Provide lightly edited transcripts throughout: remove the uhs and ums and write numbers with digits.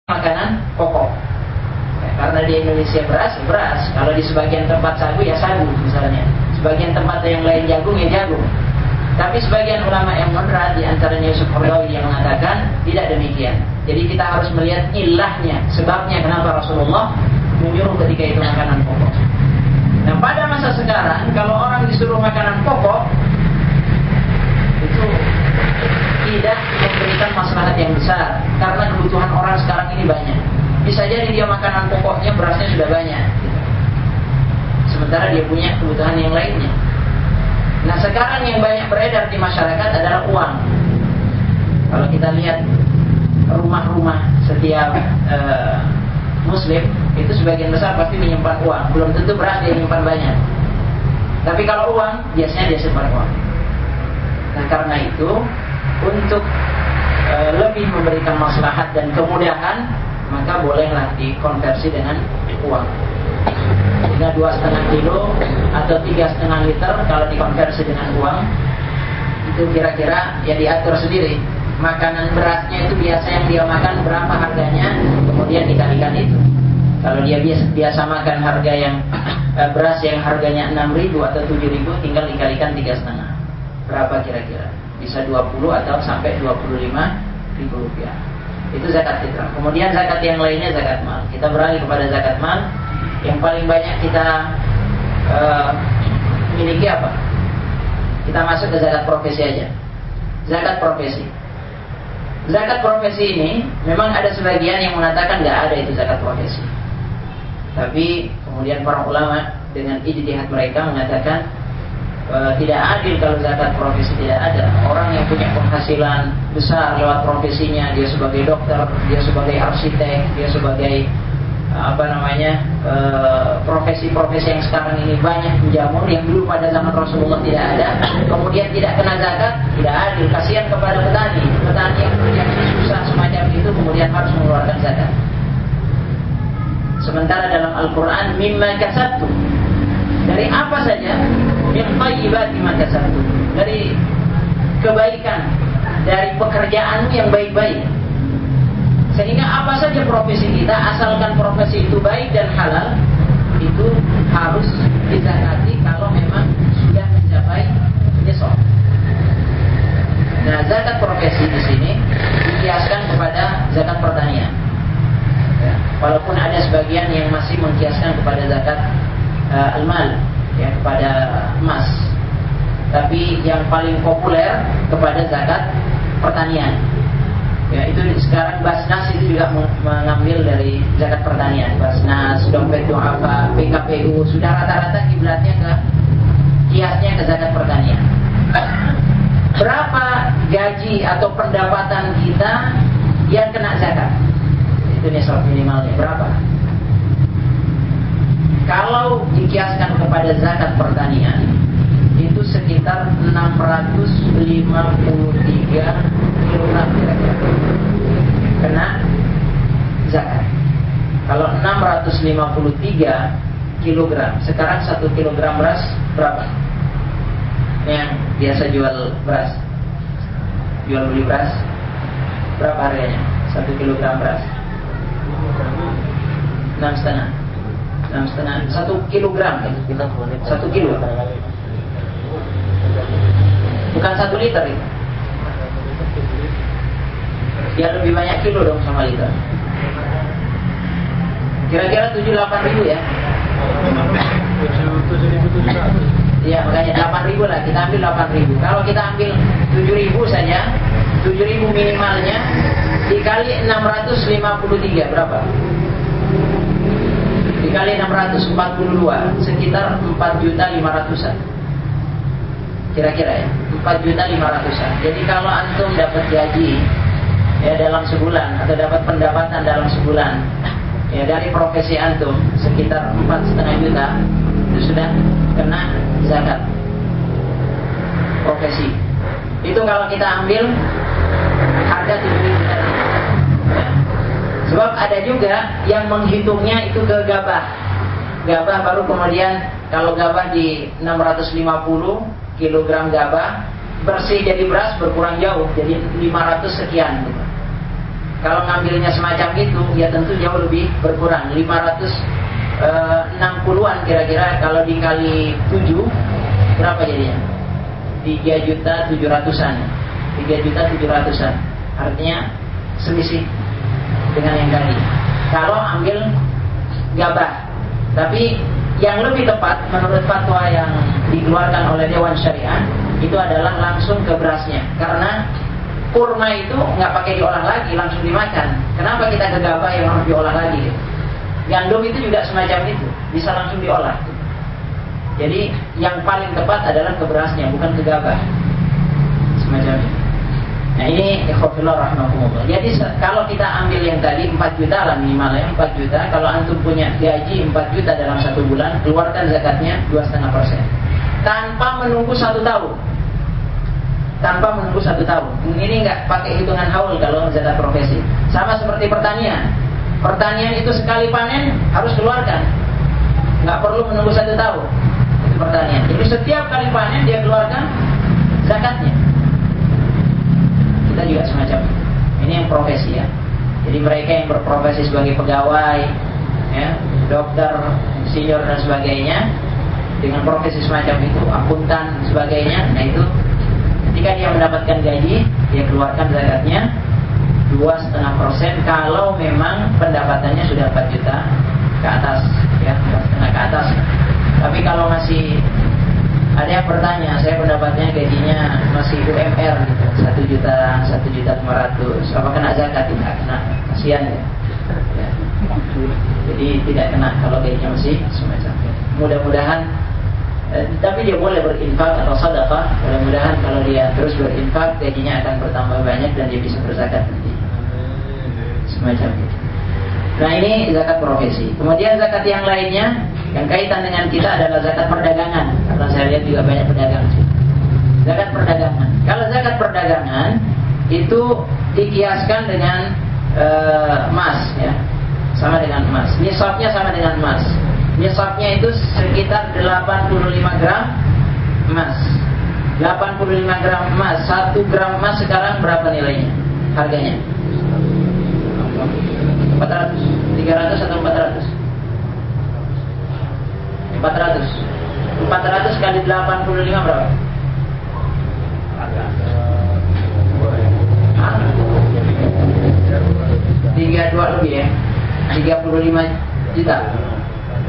makanan pokok. Ya, karena di Indonesia beras, ya beras. Kalau di sebagian tempat sagu, ya sagu misalnya. Sebagian tempat yang lain jagung, ya jagung. Tapi sebagian ulama yang moderat, di antaranya Yusuf Qaradawi, yang mengatakan tidak demikian. Jadi kita harus melihat ilahnya, sebabnya kenapa Rasulullah menyuruh ketika itu makanan pokok. Nah, pada masa sekarang kalau orang disuruh makanan pokok itu tidak memberikan maslahat yang besar, karena kebutuhan orang sekarang ini banyak. Bisa jadi dia makanan pokoknya berasnya sudah banyak, sementara dia punya kebutuhan yang lainnya. Nah, sekarang yang banyak beredar di masyarakat adalah uang. Kalau kita lihat rumah-rumah setiap Muslim, itu sebagian besar pasti menyimpan uang. Belum tentu beras dia menyimpan banyak, tapi kalau uang biasanya dia simpan uang. Nah, karena itu untuk lebih memberikan maslahat dan kemudahan, maka bolehlah dikonversi dengan uang. Sehingga 2,5 kilo atau 3,5 liter kalau dikonversi dengan uang, itu kira-kira ya diatur sendiri. Makanan berasnya itu biasa yang dia makan berapa harganya, kemudian dikalikan itu. Kalau dia biasa makan harga yang beras yang harganya 6.000 atau 7.000, tinggal dikalikan 3,5. Berapa kira-kira? Bisa 20 atau sampai 25.000 rupiah. Itu zakat fitrah. Kemudian zakat yang lainnya zakat mal. Kita beralih kepada zakat mal. Yang paling banyak kita miliki apa? Kita masuk ke zakat profesi aja. Zakat profesi. Zakat profesi ini memang ada sebagian yang mengatakan nggak ada itu zakat profesi. Tapi kemudian para ulama dengan ijtihad mereka mengatakan tidak adil kalau zakat profesi tidak ada. Orang yang punya penghasilan besar lewat profesinya, dia sebagai dokter, dia sebagai arsitek, dia sebagai profesi-profesi yang sekarang ini banyak menjamur, yang dulu pada zaman Rasulullah tidak ada, kemudian tidak kena zakat, tidak adil. Kasihan kepada petani yang susah semacam itu kemudian harus mengeluarkan zakat. Sementara dalam Al-Quran, mimma kasabtum, dari apa saja, min thayyibati ma kasabtum, dari kebaikan, dari pekerjaanmu yang baik-baik. Sehingga apa saja profesi kita, asalkan profesi itu baik dan halal, itu harus dizakati kalau memang sudah mencapai nisab. Nah, zakat profesi di sini dikiaskan kepada zakat pertanian. Ya, walaupun ada sebagian yang masih mengkiaskan kepada zakat al-mal, ya, kepada emas. Tapi yang paling populer kepada zakat pertanian. Ya, itu sekarang Basnas itu juga mengambil dari zakat pertanian. Basnas, dompet du'afa, PKPU, sudah rata-rata kiblatnya ke kiasnya ke zakat pertanian. Berapa gaji atau pendapatan kita yang kena zakat? Itu nisab minimalnya berapa? Kalau dikiaskan kepada zakat pertanian, itu sekitar 653 kilogram kira-kira kena zakat. Kalau 653 kilogram, sekarang 1 kilogram beras berapa? Yang biasa jual beras, jual beli beras, berapa harganya? 1 kilogram beras 6,5. 1 kilogram, 1 kilo. Bukan 1 liter itu. Ya lebih banyak kilo dong sama liter. Kira-kira 7-8 ribu ya. 7.700. Ya makanya 8 ribu lah. Kita ambil 8 ribu. Kalau kita ambil 7 ribu saja, 7 ribu minimalnya dikali 653 berapa? Dikali 642 sekitar 4.500.000-an. Kira-kira ya 4.500.000-an. Jadi kalau antum dapat gaji ya dalam sebulan atau dapat pendapatan dalam sebulan ya dari profesi antum sekitar 4,5 juta, itu sudah kena zakat profesi. Itu kalau kita ambil harga 7 juta ya. Sebab ada juga yang menghitungnya itu ke gabah baru, kemudian kalau gabah di 650 kilogram gabah bersih jadi beras berkurang jauh, jadi 500 sekian gitu. kalau ngambilnya semacam itu, ya tentu jauh lebih berkurang. 560-an kira-kira, kalau dikali 7 berapa jadinya? 3.700.000-an. 3.700.000-an. Artinya selisih dengan yang tadi. Kalau ambil gabah. Tapi yang lebih tepat menurut fatwa yang dikeluarkan oleh Dewan Syariah itu adalah langsung ke berasnya. Karena kurma itu nggak pakai diolah lagi, langsung dimakan. Kenapa kita ke gabah yang harus diolah lagi? Gandum itu juga semacam itu, bisa langsung diolah. Jadi yang paling tepat adalah ke berasnya, bukan ke gabah. Semacam itu. Nah ini ikhwafillah rahmatullah. Jadi kalau kita ambil yang tadi 4 juta lah minimalnya 4 juta. Kalau antum punya gaji 4 juta dalam 1 bulan, keluarkan zakatnya 2,5%. Tanpa menunggu 1 tahun. Tanpa menunggu 1 tahun. Ini nggak pakai hitungan haul kalau zakat profesi. Sama seperti pertanian. Pertanian itu sekali panen harus keluarkan. Nggak perlu menunggu 1 tahun. Itu pertanian. Jadi setiap kali panen dia keluarkan zakatnya. Kita juga semacam itu. Ini yang profesi ya. Jadi mereka yang berprofesi sebagai pegawai, ya, dokter, insinyur dan sebagainya, dengan profesi semacam itu, akuntan dan sebagainya, nah itu ketika dia mendapatkan gaji, dia keluarkan zakatnya 2,5% kalau memang pendapatannya sudah 4 juta ke atas, ya, 4,5 ke atas. Tapi kalau masih ada yang bertanya, saya pendapatnya gajinya masih UMR gitu, 1.500.000, apa kena zakat? Tidak kena, kasihan ya. Jadi tidak kena kalau gajinya masih semacam itu. Mudah-mudahan, tapi dia boleh berinfak atau sedekah. Mudah-mudahan kalau dia terus berinfak, gajinya akan bertambah banyak dan dia bisa berzakat nanti. Semacam itu. Nah ini zakat profesi. Kemudian zakat yang lainnya yang kaitan dengan kita adalah zakat perdagangan. Karena saya lihat juga banyak pedagang. Zakat perdagangan. Kalau zakat perdagangan itu dikiaskan dengan emas, ya, sama dengan emas. Nisabnya sama dengan emas. Nisabnya itu sekitar 85 gram emas. 85 gram emas. 1 gram emas sekarang berapa nilainya? Harganya? 400, 300 atau 400? 400 kali 85 berapa? 32 lebih ya, 35 juta.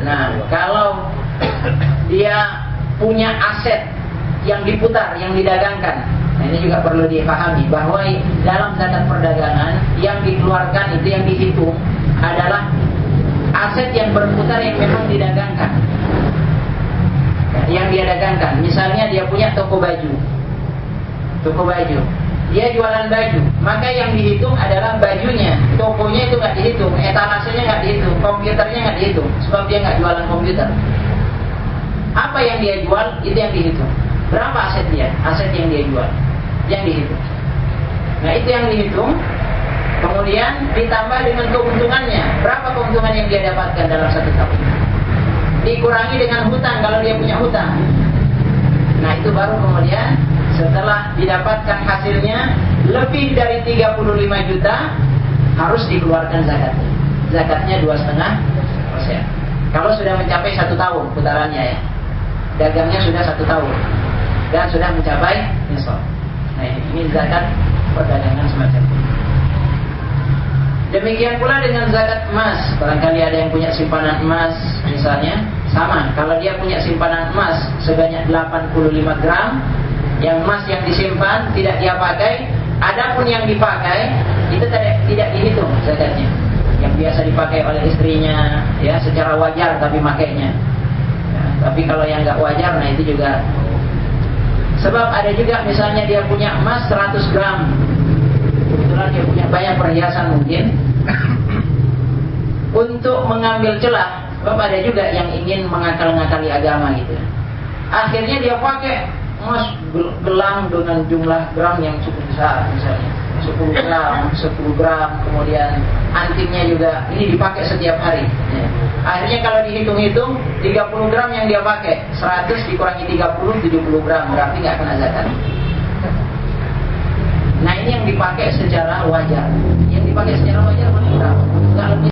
Nah kalau dia punya aset yang diputar, yang didagangkan, nah ini juga perlu dipahami bahwa dalam zakat perdagangan yang dikeluarkan itu, yang dihitung adalah aset yang berputar yang memang didagangkan, yang dia dagangkan. Misalnya dia punya toko baju, dia jualan baju, maka yang dihitung adalah bajunya. Tokonya itu nggak dihitung, etalasenya nggak dihitung, komputernya nggak dihitung, sebab dia nggak jualan komputer. Apa yang dia jual itu yang dihitung. Berapa aset dia? Aset yang dia jual, yang dihitung. Nah itu yang dihitung. Kemudian ditambah dengan keuntungannya. Berapa keuntungan yang dia dapatkan dalam 1 tahun? Dikurangi dengan hutang kalau dia punya hutang. Nah itu baru kemudian setelah didapatkan hasilnya lebih dari 35 juta harus dikeluarkan zakatnya. Zakatnya 2,5%. Kalau sudah mencapai 1 tahun putarannya ya. Dagangnya sudah 1 tahun dan sudah mencapai nisab. Nah ini zakat perdagangan semacam ini. Demikian pula dengan zakat emas. Barangkali ada yang punya simpanan emas misalnya, sama. Kalau dia punya simpanan emas sebanyak 85 gram, yang emas yang disimpan tidak dia pakai, adapun yang dipakai itu tidak dihitung zakatnya. Yang biasa dipakai oleh istrinya ya secara wajar tapi makainya. Ya, tapi kalau yang nggak wajar, nah itu juga. Sebab ada juga misalnya dia punya emas 100 gram. Kebetulan dia punya banyak perhiasan mungkin. Untuk mengambil celah, sebab ada juga yang ingin mengakal-ngakali agama gitu. Akhirnya dia pakai emas gelang dengan jumlah gram yang cukup besar, misalnya 10 gram, kemudian antiknya juga ini dipakai setiap hari. Akhirnya kalau dihitung-hitung 30 gram yang dia pakai, 100 dikurangi 30, 70 gram, berarti nggak kena zakat. Nah ini yang dipakai secara wajar. Yang dipakai secara wajar meninggal, nggak lebih